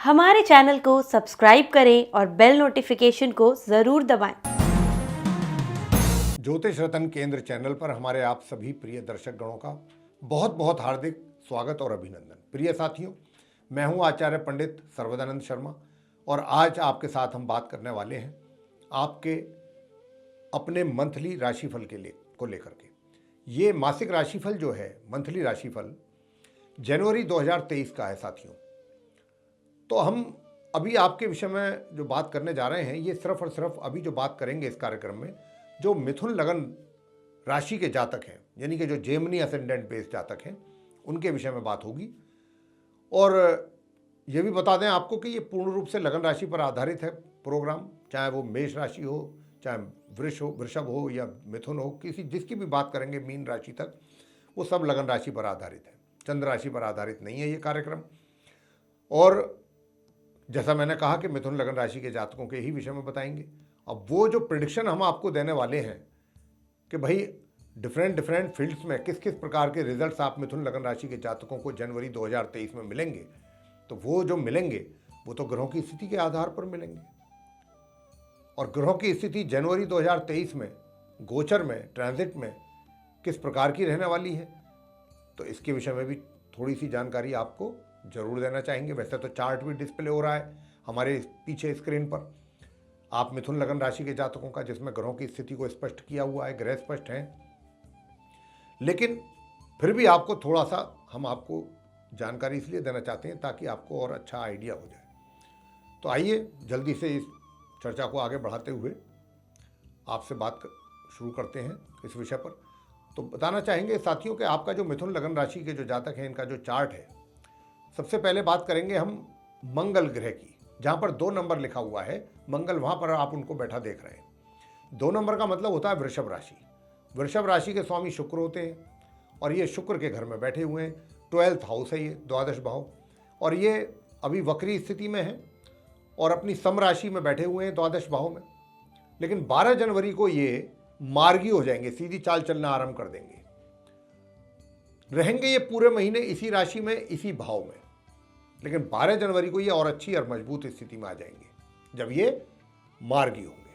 हमारे चैनल को सब्सक्राइब करें और बेल नोटिफिकेशन को ज़रूर दबाएं। ज्योतिष रतन केंद्र चैनल पर हमारे आप सभी प्रिय दर्शक गणों का बहुत बहुत हार्दिक स्वागत और अभिनंदन। प्रिय साथियों, मैं हूं आचार्य पंडित सर्वदानंद शर्मा और आज आपके साथ हम बात करने वाले हैं आपके अपने मंथली राशिफल को लेकर के। ये मासिक राशिफल जो है, मंथली राशिफल जनवरी 2023 का है साथियों। तो हम अभी आपके विषय में जो बात करने जा रहे हैं, ये सिर्फ और सिर्फ अभी जो बात करेंगे इस कार्यक्रम में, जो मिथुन लगन राशि के जातक हैं, यानी कि जो जेमिनी असेंडेंट बेस्ड जातक हैं, उनके विषय में बात होगी। और ये भी बता दें आपको कि ये पूर्ण रूप से लगन राशि पर आधारित है प्रोग्राम, चाहे वो मेष राशि हो, चाहे वृषभ हो या मिथुन हो, जिसकी भी बात करेंगे मीन राशि तक, वो सब लगन राशि पर आधारित है, चंद्र राशि पर आधारित नहीं है ये कार्यक्रम। और जैसा मैंने कहा कि मिथुन लगन राशि के जातकों के ही विषय में बताएंगे। अब वो जो प्रिडिक्शन हम आपको देने वाले हैं कि भाई डिफरेंट फील्ड्स में किस किस प्रकार के रिजल्ट्स आप मिथुन लगन राशि के जातकों को जनवरी 2023 में मिलेंगे, तो वो जो मिलेंगे वो तो ग्रहों की स्थिति के आधार पर मिलेंगे। और ग्रहों की स्थिति जनवरी 2023 में गोचर में, ट्रांजिट में किस प्रकार की रहने वाली है, तो इसके विषय में भी थोड़ी सी जानकारी आपको जरूर देना चाहेंगे। वैसे तो चार्ट भी डिस्प्ले हो रहा है हमारे पीछे स्क्रीन पर, आप मिथुन लगन राशि के जातकों का, जिसमें ग्रहों की स्थिति को स्पष्ट किया हुआ है, ग्रह स्पष्ट हैं। लेकिन फिर भी आपको थोड़ा सा हम आपको जानकारी इसलिए देना चाहते हैं ताकि आपको और अच्छा आइडिया हो जाए। तो आइए जल्दी से इस चर्चा को आगे बढ़ाते हुए आपसे बात शुरू करते हैं इस विषय पर। तो बताना चाहेंगे साथियों कि आपका जो मिथुन लगन राशि के जो जातक हैं, इनका जो चार्ट है, सबसे पहले बात करेंगे हम मंगल ग्रह की, जहाँ पर 2 नंबर लिखा हुआ है मंगल, वहाँ पर आप उनको बैठा देख रहे हैं। 2 नंबर का मतलब होता है वृषभ राशि। वृषभ राशि के स्वामी शुक्र होते हैं और ये शुक्र के घर में बैठे हुए हैं। 12th हाउस है ये, द्वादश भाव, और ये अभी वक्री स्थिति में है और अपनी सम राशि में बैठे हुए हैं द्वादश भाव में। लेकिन 12 जनवरी को ये मार्गी हो जाएंगे, सीधी चाल चलना आरंभ कर देंगे। रहेंगे ये पूरे महीने इसी राशि में, इसी भाव में, लेकिन 12 जनवरी को ये और अच्छी और मजबूत स्थिति में आ जाएंगे जब ये मार्गी होंगे।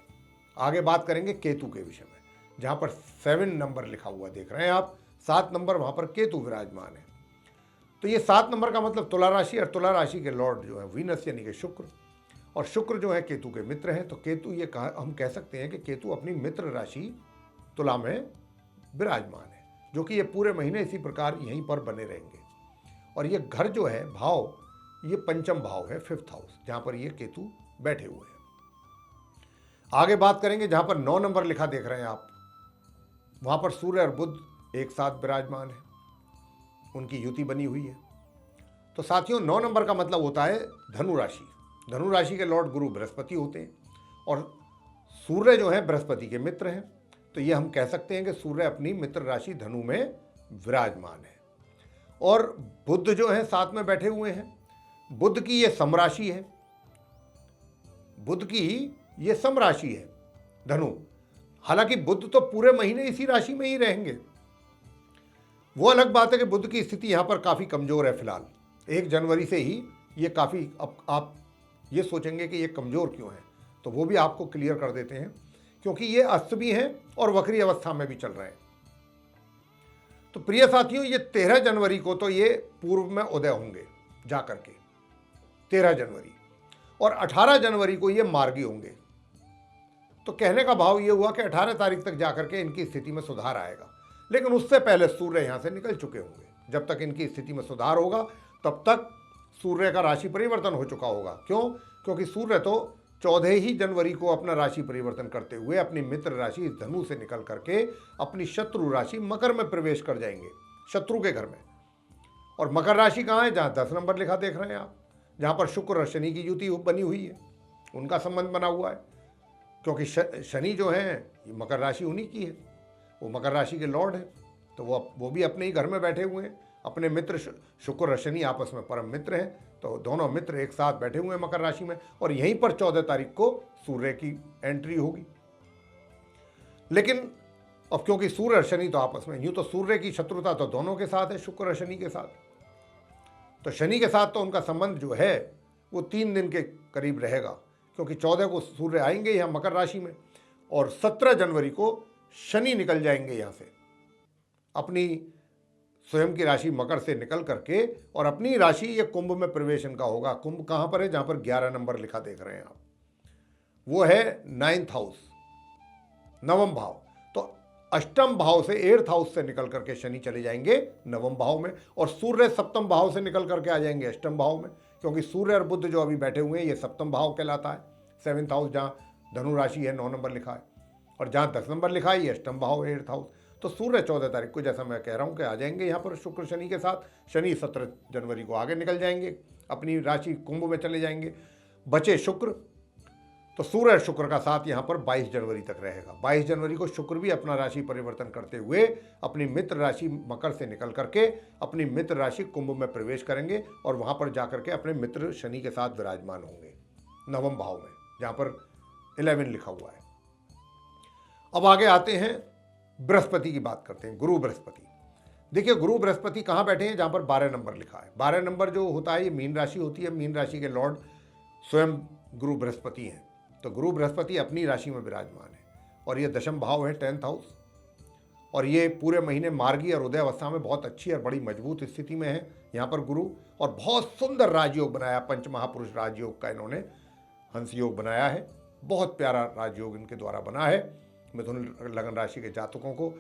आगे बात करेंगे केतु के विषय में, जहां पर 7 नंबर लिखा हुआ देख रहे हैं आप, 7 नंबर, वहां पर केतु विराजमान है। तो ये 7 नंबर का मतलब तुला राशि, और तुला राशि के लॉर्ड जो है वीनस यानी कि शुक्र, और शुक्र जो है केतु के मित्र हैं। तो केतु, ये हम कह सकते हैं कि केतु अपनी मित्र राशि तुला में विराजमान है, जो कि ये पूरे महीने इसी प्रकार यहीं पर बने रहेंगे। और ये घर जो है, भाव, ये पंचम भाव है, 5th हाउस, जहां पर ये केतु बैठे हुए हैं। आगे बात करेंगे जहां पर 9 नंबर लिखा देख रहे हैं आप, वहां पर सूर्य और बुध एक साथ विराजमान है, उनकी युति बनी हुई है। तो साथियों, 9 नंबर का मतलब होता है धनु राशि। धनु राशि के लॉर्ड गुरु बृहस्पति होते हैं और सूर्य जो है बृहस्पति के मित्र हैं। तो ये हम कह सकते हैं कि सूर्य अपनी मित्र राशि धनु में विराजमान है। और बुध जो है साथ में बैठे हुए हैं। बुध की ये सम राशि है, बुध की ये सम राशि है धनु। हालांकि बुध तो पूरे महीने इसी राशि में ही रहेंगे। वो अलग बात है कि बुध की स्थिति यहां पर काफी कमजोर है फिलहाल। 1 जनवरी से ही ये काफी, अब आप ये सोचेंगे कि ये कमजोर क्यों है, तो वो भी आपको क्लियर कर देते हैं, क्योंकि ये अस्त भी हैं और वक्री अवस्था में भी चल रहे हैं। तो प्रिय साथियों, ये 13 जनवरी को तो ये पूर्व में उदय होंगे जाकर के, 13 जनवरी, और 18 जनवरी को ये मार्गी होंगे। तो कहने का भाव ये हुआ कि 18 तारीख तक जाकर के इनकी स्थिति में सुधार आएगा, लेकिन उससे पहले सूर्य यहां से निकल चुके होंगे। जब तक इनकी स्थिति में सुधार होगा तब तक सूर्य का राशि परिवर्तन हो चुका होगा। क्यों? क्योंकि सूर्य तो 14 ही जनवरी को अपना राशि परिवर्तन करते हुए अपनी मित्र राशि इस धनु से निकल करके अपनी शत्रु राशि मकर में प्रवेश कर जाएंगे, शत्रु के घर में। और मकर राशि कहाँ है? जहाँ 10 नंबर लिखा देख रहे हैं आप, जहाँ पर शुक्र और शनि की युति बनी हुई है, उनका संबंध बना हुआ है। क्योंकि शनि जो है मकर राशि उन्हीं की है, वो मकर राशि के लॉर्ड है। तो वो भी अपने ही घर में बैठे हुए हैं। अपने मित्र शुक्र और शनि आपस में परम मित्र हैं, तो दोनों मित्र एक साथ बैठे हुए हैं मकर राशि में। और यहीं पर 14 तारीख को सूर्य की एंट्री होगी। लेकिन अब क्योंकि सूर्य और शनि तो आपस में, यूं तो सूर्य की शत्रुता तो दोनों के साथ है, शुक्र और शनि के साथ। तो शनि के साथ तो उनका संबंध जो है वो 3 दिन के करीब रहेगा, क्योंकि 14 को सूर्य आएंगे यहाँ मकर राशि में और 17 जनवरी को शनि निकल जाएंगे यहाँ से अपनी स्वयं की राशि मकर से निकल करके, और अपनी राशि ये कुंभ में प्रवेश इनका होगा। कुंभ कहाँ पर है? जहाँ पर 11 नंबर लिखा देख रहे हैं आप, वो है 9th हाउस, नवम भाव। तो अष्टम भाव से 8th हाउस से निकल करके शनि चले जाएंगे नवम भाव में, और सूर्य सप्तम भाव से निकल करके आ जाएंगे अष्टम भाव में, क्योंकि सूर्य और बुध जो अभी बैठे हुए हैं ये सप्तम भाव कहलाता है। 7th हाउस जहाँ धनु राशि है 9 नंबर लिखा है, और जहाँ 10 नंबर लिखा है ये अष्टम भाव 8th हाउस। तो सूर्य 14 तारीख को, जैसा मैं कह रहा हूँ, कि आ जाएंगे यहाँ पर शुक्र शनि के साथ। शनि 17 जनवरी को आगे निकल जाएंगे, अपनी राशि कुंभ में चले जाएंगे। बचे शुक्र, तो सूर्य और शुक्र का साथ यहाँ पर 22 जनवरी तक रहेगा। 22 जनवरी को शुक्र भी अपना राशि परिवर्तन करते हुए अपनी मित्र राशि मकर से निकल करके अपनी मित्र राशि कुंभ में प्रवेश करेंगे, और वहाँ पर जाकर के अपने मित्र शनि के साथ विराजमान होंगे नवम भाव में, जहाँ पर 11 लिखा हुआ है। अब आगे आते हैं, बृहस्पति की बात करते हैं। गुरु बृहस्पति, देखिए गुरु बृहस्पति कहाँ बैठे हैं? जहाँ पर 12 नंबर लिखा है। 12 नंबर जो होता है ये मीन राशि होती है। मीन राशि के लॉर्ड स्वयं गुरु बृहस्पति हैं। तो गुरु बृहस्पति अपनी राशि में विराजमान है, और ये दशम भाव है 10th हाउस, और ये पूरे महीने मार्गी और उदय अवस्था में बहुत अच्छी और बड़ी मजबूत स्थिति में है यहाँ पर गुरु। और बहुत सुंदर राजयोग बनाया, पंच महापुरुष राजयोग का इन्होंने हंस योग बनाया है। बहुत प्यारा राजयोग इनके द्वारा बना है। मिथुन लगन राशि के जातकों को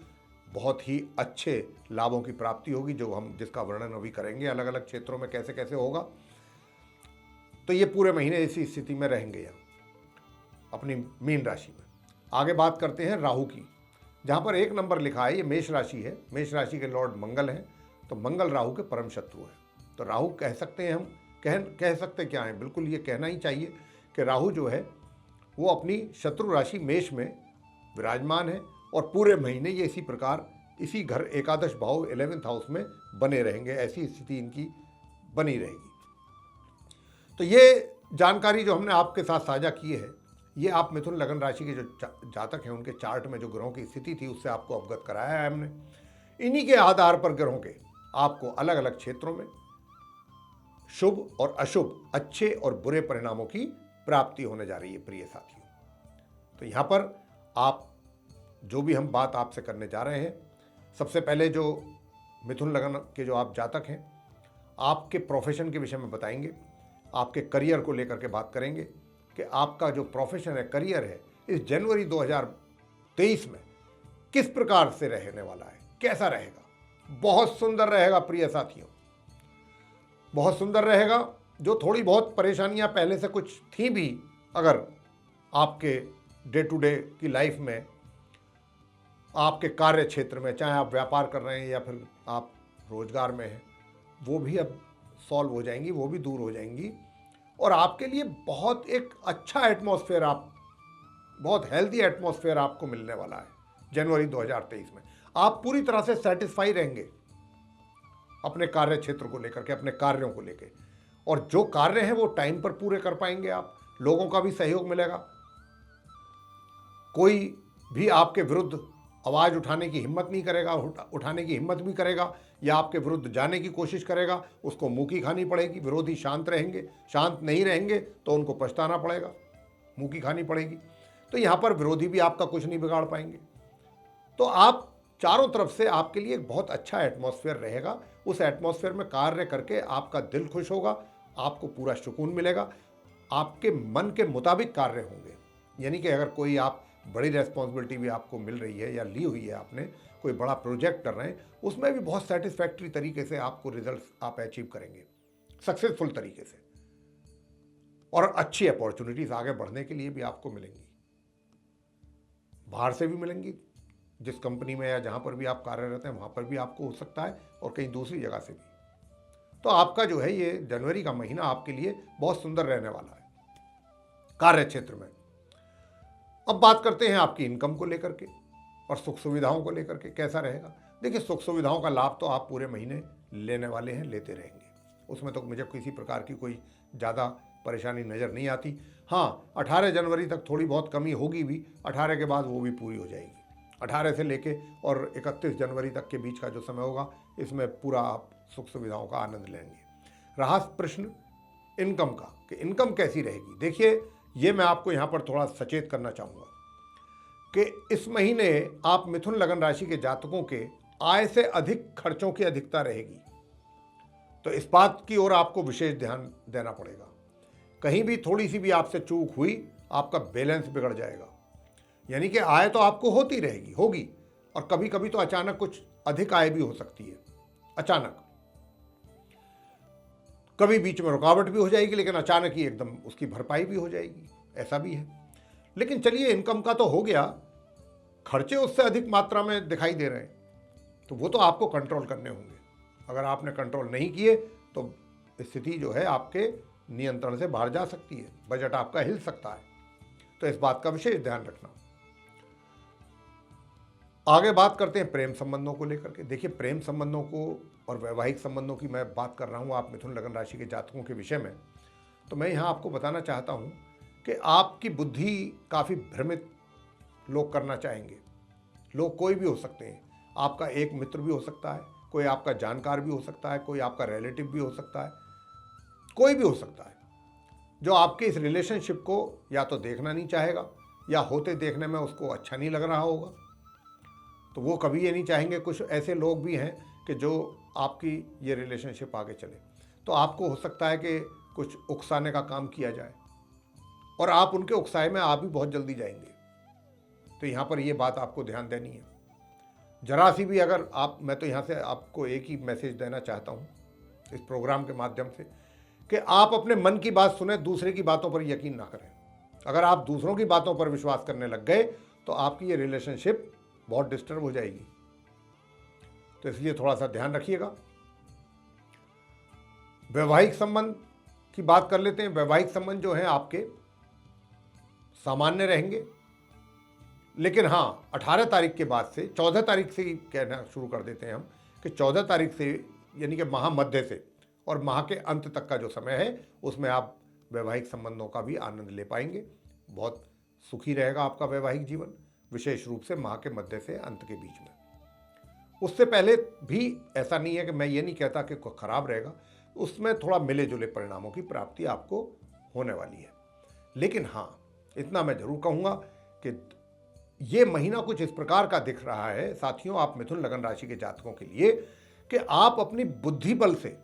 बहुत ही अच्छे लाभों की प्राप्ति होगी, जो हम जिसका वर्णन अभी करेंगे अलग अलग क्षेत्रों में कैसे कैसे होगा। तो ये पूरे महीने इसी स्थिति में रहेंगे यहाँ अपनी मीन राशि में। आगे बात करते हैं राहु की, जहाँ पर 1 नंबर लिखा है, ये मेष राशि है। मेष राशि के लॉर्ड मंगल हैं, तो मंगल राहु के परम शत्रु हैं। तो राहु कह सकते हैं हम, कह सकते क्या हैं, बिल्कुल ये कहना ही चाहिए कि राहु जो है वो अपनी शत्रु राशि मेष में विराजमान है, और पूरे महीने ये इसी प्रकार इसी घर एकादश भाव 11th हाउस में बने रहेंगे। ऐसी स्थिति इनकी बनी रहेगी। तो ये जानकारी जो हमने आपके साथ साझा की है, ये आप मिथुन लगन राशि के जो जातक हैं उनके चार्ट में जो ग्रहों की स्थिति थी उससे आपको अवगत कराया है हमने। इन्हीं के आधार पर ग्रहों के आपको अलग अलग क्षेत्रों में शुभ और अशुभ, अच्छे और बुरे परिणामों की प्राप्ति होने जा रही है प्रिय साथियों। तो यहाँ पर आप जो भी हम बात आपसे करने जा रहे हैं, सबसे पहले जो मिथुन लगन के जो आप जातक हैं, आपके प्रोफेशन के विषय में बताएंगे, आपके करियर को लेकर के बात करेंगे कि आपका जो प्रोफेशन है, करियर है, इस जनवरी 2023 में किस प्रकार से रहने वाला है, कैसा रहेगा। बहुत सुंदर रहेगा प्रिय साथियों, बहुत सुंदर रहेगा। जो थोड़ी बहुत परेशानियां पहले से कुछ थी भी, अगर आपके डे टू डे की लाइफ में, आपके कार्य क्षेत्र में, चाहे आप व्यापार कर रहे हैं या फिर आप रोजगार में हैं, वो भी अब सॉल्व हो जाएंगी, वो भी दूर हो जाएंगी, और आपके लिए बहुत एक अच्छा एटमॉस्फेयर, आप बहुत हेल्दी एटमॉस्फेयर आपको मिलने वाला है जनवरी 2023 में। आप पूरी तरह से सेटिस्फाई रहेंगे अपने कार्य क्षेत्र को लेकर के, अपने कार्यों को लेकर, और जो कार्य हैं वो टाइम पर पूरे कर पाएंगे आप। लोगों का भी सहयोग मिलेगा, कोई भी आपके विरुद्ध आवाज़ उठाने की हिम्मत नहीं करेगा, उठाने की हिम्मत भी करेगा या आपके विरुद्ध जाने की कोशिश करेगा, उसको मुँह की खानी पड़ेगी। विरोधी शांत रहेंगे, शांत नहीं रहेंगे तो उनको पछताना पड़ेगा, मुँह की खानी पड़ेगी। तो यहाँ पर विरोधी भी आपका कुछ नहीं बिगाड़ पाएंगे। तो आप चारों तरफ से आपके लिए एक बहुत अच्छा एटमॉस्फेयर रहेगा। उस एटमॉस्फेयर में कार्य करके आपका दिल खुश होगा, आपको पूरा सुकून मिलेगा, आपके मन के मुताबिक कार्य होंगे। यानी कि अगर कोई आप बड़ी रेस्पॉन्सिबिलिटी भी आपको मिल रही है या ली हुई है, आपने कोई बड़ा प्रोजेक्ट कर रहे हैं, उसमें भी बहुत सेटिस्फैक्ट्री तरीके से आपको रिजल्ट्स आप अचीव करेंगे, सक्सेसफुल तरीके से, और अच्छी अपॉर्चुनिटीज आगे बढ़ने के लिए भी आपको मिलेंगी, बाहर से भी मिलेंगी। जिस कंपनी में या जहाँ पर भी आप कार्यरत हैं वहाँ पर भी आपको हो सकता है, और कहीं दूसरी जगह से भी। तो आपका जो है ये जनवरी का महीना आपके लिए बहुत सुंदर रहने वाला है कार्य क्षेत्र में। अब बात करते हैं आपकी इनकम को लेकर के और सुख सुविधाओं को लेकर के कैसा रहेगा। देखिए, सुख सुविधाओं का लाभ तो आप पूरे महीने लेने वाले हैं, लेते रहेंगे, उसमें तो मुझे किसी प्रकार की कोई ज़्यादा परेशानी नज़र नहीं आती। हाँ, 18 जनवरी तक थोड़ी बहुत कमी होगी भी, 18 के बाद वो भी पूरी हो जाएगी। 18 से लेके और 31 जनवरी तक के बीच का जो समय होगा, इसमें पूरा आप सुख सुविधाओं का आनंद लेंगे। रहा प्रश्न इनकम का, कि इनकम कैसी रहेगी। देखिए, ये मैं आपको यहाँ पर थोड़ा सचेत करना चाहूँगा कि इस महीने आप मिथुन लगन राशि के जातकों के आय से अधिक खर्चों की अधिकता रहेगी। तो इस बात की ओर आपको विशेष ध्यान देना पड़ेगा। कहीं भी थोड़ी सी भी आपसे चूक हुई, आपका बैलेंस बिगड़ जाएगा। यानी कि आय तो आपको होती रहेगी, होगी, और कभी कभी तो अचानक कुछ अधिक आय भी हो सकती है। अचानक कभी बीच में रुकावट भी हो जाएगी, लेकिन अचानक ही एकदम उसकी भरपाई भी हो जाएगी, ऐसा भी है। लेकिन चलिए, इनकम का तो हो गया, खर्चे उससे अधिक मात्रा में दिखाई दे रहे हैं, तो वो तो आपको कंट्रोल करने होंगे। अगर आपने कंट्रोल नहीं किए तो स्थिति जो है आपके नियंत्रण से बाहर जा सकती है, बजट आपका हिल सकता है। तो इस बात का विशेष ध्यान रखना। आगे बात करते हैं प्रेम संबंधों को लेकर के। देखिए, प्रेम संबंधों को और वैवाहिक संबंधों की मैं बात कर रहा हूँ आप मिथुन लगन राशि के जातकों के विषय में, तो मैं यहाँ आपको बताना चाहता हूँ कि आपकी बुद्धि काफ़ी भ्रमित लोग करना चाहेंगे। लोग कोई भी हो सकते हैं, आपका एक मित्र भी हो सकता है, कोई आपका जानकार भी हो सकता है, कोई आपका रिलेटिव भी हो सकता है, कोई भी हो सकता है जो आपके इस रिलेशनशिप को या तो देखना नहीं चाहेगा या होते देखने में उसको अच्छा नहीं लग रहा होगा। तो वो कभी ये नहीं चाहेंगे। कुछ ऐसे लोग भी हैं कि जो आपकी ये रिलेशनशिप आगे चले, तो आपको हो सकता है कि कुछ उकसाने का काम किया जाए और आप उनके उकसाए में आप भी बहुत जल्दी जाएंगे। तो यहाँ पर ये बात आपको ध्यान देनी है। जरा सी भी अगर आप, मैं तो यहाँ से आपको एक ही मैसेज देना चाहता हूँ इस प्रोग्राम के माध्यम से, कि आप अपने मन की बात सुने, दूसरे की बातों पर यकीन ना करें। अगर आप दूसरों की बातों पर विश्वास करने लग गए तो आपकी ये रिलेशनशिप बहुत डिस्टर्ब हो जाएगी। तो इसलिए थोड़ा सा ध्यान रखिएगा। वैवाहिक संबंध की बात कर लेते हैं। वैवाहिक संबंध जो है आपके सामान्य रहेंगे, लेकिन हाँ, 18 तारीख के बाद से 14 तारीख से ही कहना शुरू कर देते हैं हम कि 14 तारीख से, यानी कि माह मध्य से और माह के अंत तक का जो समय है, उसमें आप वैवाहिक संबंधों का भी आनंद ले पाएंगे। बहुत सुखी रहेगा आपका वैवाहिक जीवन, विशेष रूप से माह के मध्य से अंत के बीच में। उससे पहले भी ऐसा नहीं है कि मैं ये नहीं कहता कि खराब रहेगा, उसमें थोड़ा मिले जुले परिणामों की प्राप्ति आपको होने वाली है। लेकिन हाँ, इतना मैं जरूर कहूँगा कि ये महीना कुछ इस प्रकार का दिख रहा है साथियों, आप मिथुन लगन राशि के जातकों के लिए, कि आप अपनी बुद्धि बल से,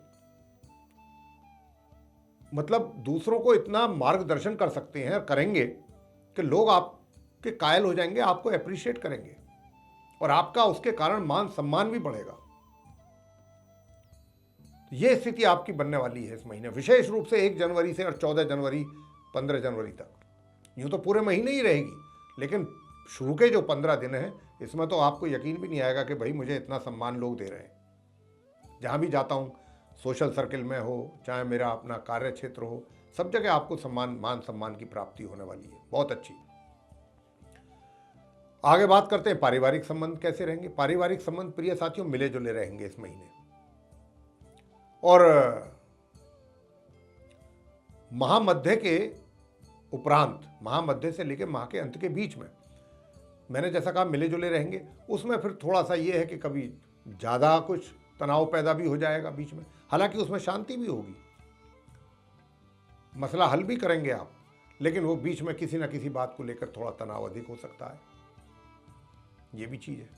मतलब दूसरों को इतना मार्गदर्शन कर सकते हैं और करेंगे कि लोग आपके कायल हो जाएंगे, आपको अप्रिशिएट करेंगे और आपका उसके कारण मान सम्मान भी बढ़ेगा। यह स्थिति आपकी बनने वाली है इस महीने, विशेष रूप से 1 जनवरी से और 14 जनवरी 15 जनवरी तक। यूं तो पूरे महीने ही रहेगी, लेकिन शुरू के जो 15 दिन हैं, इसमें तो आपको यकीन भी नहीं आएगा कि भाई मुझे इतना सम्मान लोग दे रहे हैं। जहाँ भी जाता हूँ, सोशल सर्किल में हो, चाहे मेरा अपना कार्य क्षेत्र हो, सब जगह आपको मान सम्मान की प्राप्ति होने वाली है, बहुत अच्छी। आगे बात करते हैं पारिवारिक संबंध कैसे रहेंगे। पारिवारिक संबंध प्रिय साथियों मिले जुले रहेंगे इस महीने, और महामध्य के उपरांत, महामध्य से लेकर माह के अंत के बीच में, मैंने जैसा कहा मिले जुले रहेंगे, उसमें फिर थोड़ा सा ये है कि कभी ज़्यादा कुछ तनाव पैदा भी हो जाएगा बीच में। हालांकि उसमें शांति भी होगी, मसला हल भी करेंगे आप, लेकिन वो बीच में किसी ना किसी बात को लेकर थोड़ा तनाव अधिक हो सकता है, ये भी चीज़ है।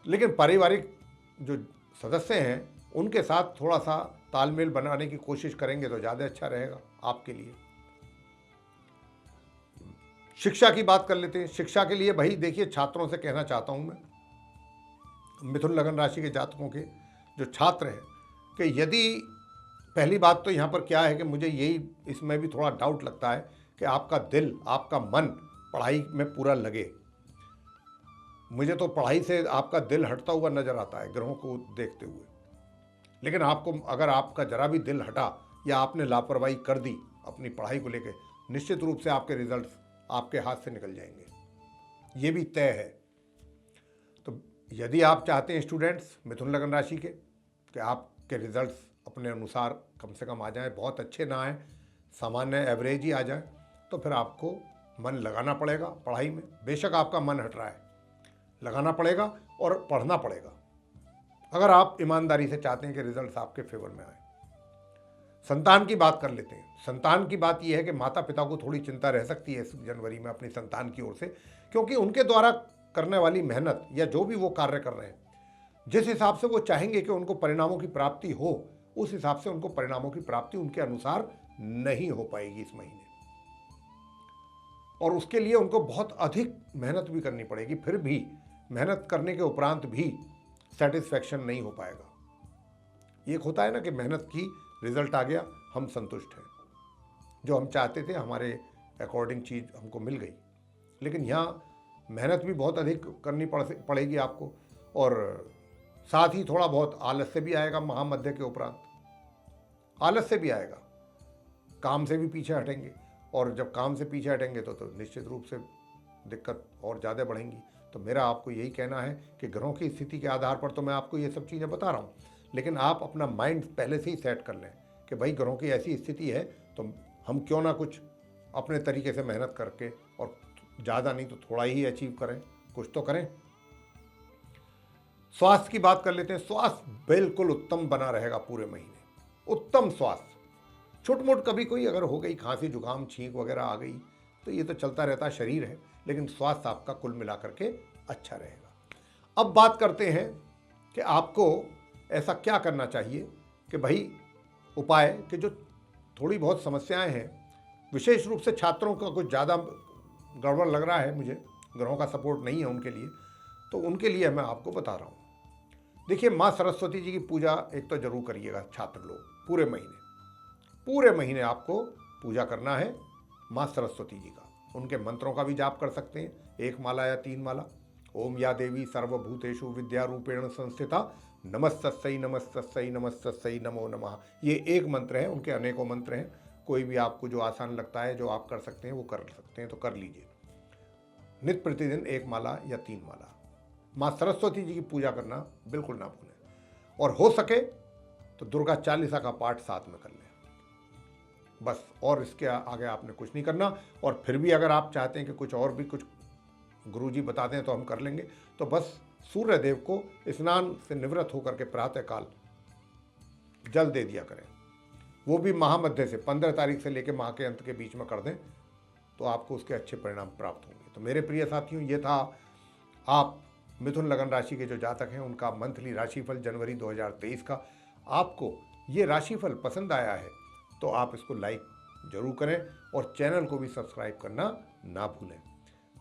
लेकिन पारिवारिक जो सदस्य हैं उनके साथ थोड़ा सा तालमेल बनाने की कोशिश करेंगे तो ज़्यादा अच्छा रहेगा आपके लिए। शिक्षा की बात कर लेते हैं। शिक्षा के लिए भाई देखिए, छात्रों से कहना चाहता हूं मैं, मिथुन लगन राशि के जातकों के जो छात्र हैं, कि यदि, पहली बात तो यहाँ पर क्या है कि मुझे यही इसमें भी थोड़ा डाउट लगता है कि आपका दिल, आपका मन पढ़ाई में पूरा लगे। मुझे तो पढ़ाई से आपका दिल हटता हुआ नजर आता है ग्रहों को देखते हुए। लेकिन आपको, अगर आपका जरा भी दिल हटा या आपने लापरवाही कर दी अपनी पढ़ाई को लेकर, निश्चित रूप से आपके रिजल्ट्स आपके हाथ से निकल जाएंगे, ये भी तय है। तो यदि आप चाहते हैं स्टूडेंट्स मिथुन लगन राशि के कि आपके रिजल्ट्स अपने अनुसार कम से कम आ जाएं, बहुत अच्छे ना आए, सामान्य एवरेज ही आ जाए, तो फिर आपको मन लगाना पड़ेगा पढ़ाई में। बेशक आपका मन हट रहा है, लगाना पड़ेगा और पढ़ना पड़ेगा, अगर आप ईमानदारी से चाहते हैं कि रिजल्ट्स आपके फेवर में आए। संतान की बात कर लेते हैं। संतान की बात यह है कि माता पिता को थोड़ी चिंता रह सकती है इस जनवरी में अपनी संतान की ओर से, क्योंकि उनके द्वारा करने वाली मेहनत या जो भी वो कार्य कर रहे हैं, जिस हिसाब से वो चाहेंगे कि उनको परिणामों की प्राप्ति हो, उस हिसाब से उनको परिणामों की प्राप्ति उनके अनुसार नहीं हो पाएगी इस महीने, और उसके लिए उनको बहुत अधिक मेहनत भी करनी पड़ेगी। फिर भी मेहनत करने के उपरांत भी सेटिस्फैक्शन नहीं हो पाएगा। एक होता है ना कि मेहनत की रिजल्ट आ गया, हम संतुष्ट हैं, जो हम चाहते थे हमारे अकॉर्डिंग चीज़ हमको मिल गई। लेकिन यहाँ मेहनत भी बहुत अधिक करनी पड़ेगी आपको, और साथ ही थोड़ा बहुत आलस्य भी आएगा। महामध्य के उपरांत आलस्य भी आएगा, काम से भी पीछे हटेंगे, और जब काम से पीछे हटेंगे तो निश्चित रूप से दिक्कत और ज़्यादा बढ़ेंगी। तो मेरा आपको यही कहना है कि ग्रहों की स्थिति के आधार पर तो मैं आपको ये सब चीज़ें बता रहा हूँ, लेकिन आप अपना माइंड पहले से ही सेट कर लें कि भाई ग्रहों की ऐसी स्थिति है तो हम क्यों ना कुछ अपने तरीके से मेहनत करके, और ज़्यादा नहीं तो थोड़ा ही अचीव करें, कुछ तो करें। स्वास्थ्य की बात कर लेते हैं। स्वास्थ्य बिल्कुल उत्तम बना रहेगा पूरे महीने, उत्तम स्वास्थ्य। छुटमुट कभी कोई अगर हो गई खांसी जुकाम छींक वगैरह आ गई तो ये तो चलता रहता शरीर है, लेकिन स्वास्थ्य आपका कुल मिलाकर के अच्छा रहेगा। अब बात करते हैं कि आपको ऐसा क्या करना चाहिए कि भाई उपाय कि जो थोड़ी बहुत समस्याएं हैं, विशेष रूप से छात्रों का कुछ ज़्यादा गड़बड़ लग रहा है मुझे, ग्रहों का सपोर्ट नहीं है उनके लिए, तो उनके लिए मैं आपको बता रहा हूँ। देखिए, माँ सरस्वती जी की पूजा एक तो जरूर करिएगा छात्र लोग। पूरे महीने आपको पूजा करना है माँ सरस्वती जी का। उनके मंत्रों का भी जाप कर सकते हैं, 1 माला या 3 माला। ओम या देवी सर्वभूतेषु विद्यारूपेण संस्थिता नमस्तस्यै नमस्तस्यै नमस्तस्यै नमो नमः। ये एक मंत्र है, उनके अनेकों मंत्र हैं। कोई भी आपको जो आसान लगता है, जो आप कर सकते हैं वो कर सकते हैं तो कर लीजिए। नित्य प्रतिदिन 1 माला या 3 माला माँ सरस्वती जी की पूजा करना बिल्कुल ना भूलें। और हो सके तो दुर्गा चालीसा का पाठ साथ में कर लें, बस। और इसके आगे आपने कुछ नहीं करना। और फिर भी अगर आप चाहते हैं कि कुछ और भी कुछ गुरुजी बता दें तो हम कर लेंगे, तो बस सूर्य देव को स्नान से निवृत्त होकर के प्रातःकाल जल दे दिया करें। वो भी महामध्य से 15 तारीख से लेकर माह के अंत के बीच में कर दें तो आपको उसके अच्छे परिणाम प्राप्त होंगे। तो मेरे प्रिय साथियों, ये था आप मिथुन लगन राशि के जो जातक हैं उनका मंथली राशिफल जनवरी 2023 का। आपको ये राशिफल पसंद आया है तो आप इसको लाइक जरूर करें और चैनल को भी सब्सक्राइब करना ना भूलें।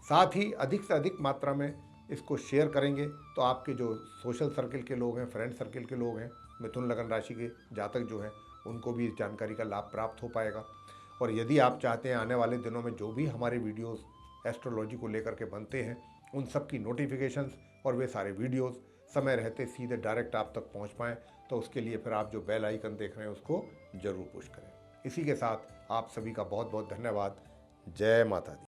साथ ही अधिक से अधिक मात्रा में इसको शेयर करेंगे तो आपके जो सोशल सर्किल के लोग हैं, फ्रेंड सर्किल के लोग हैं, मिथुन लगन राशि के जातक जो हैं, उनको भी इस जानकारी का लाभ प्राप्त हो पाएगा। और यदि आप चाहते हैं आने वाले दिनों में जो भी हमारे वीडियोस एस्ट्रोलॉजी को लेकर के बनते हैं, उन सब की नोटिफिकेशंस और वे सारे वीडियोस समय रहते सीधे डायरेक्ट आप तक पहुंच पाएँ, तो उसके लिए फिर आप जो बेल आइकन देख रहे हैं उसको जरूर पुश करें। इसी के साथ आप सभी का बहुत बहुत धन्यवाद। जय माता दी।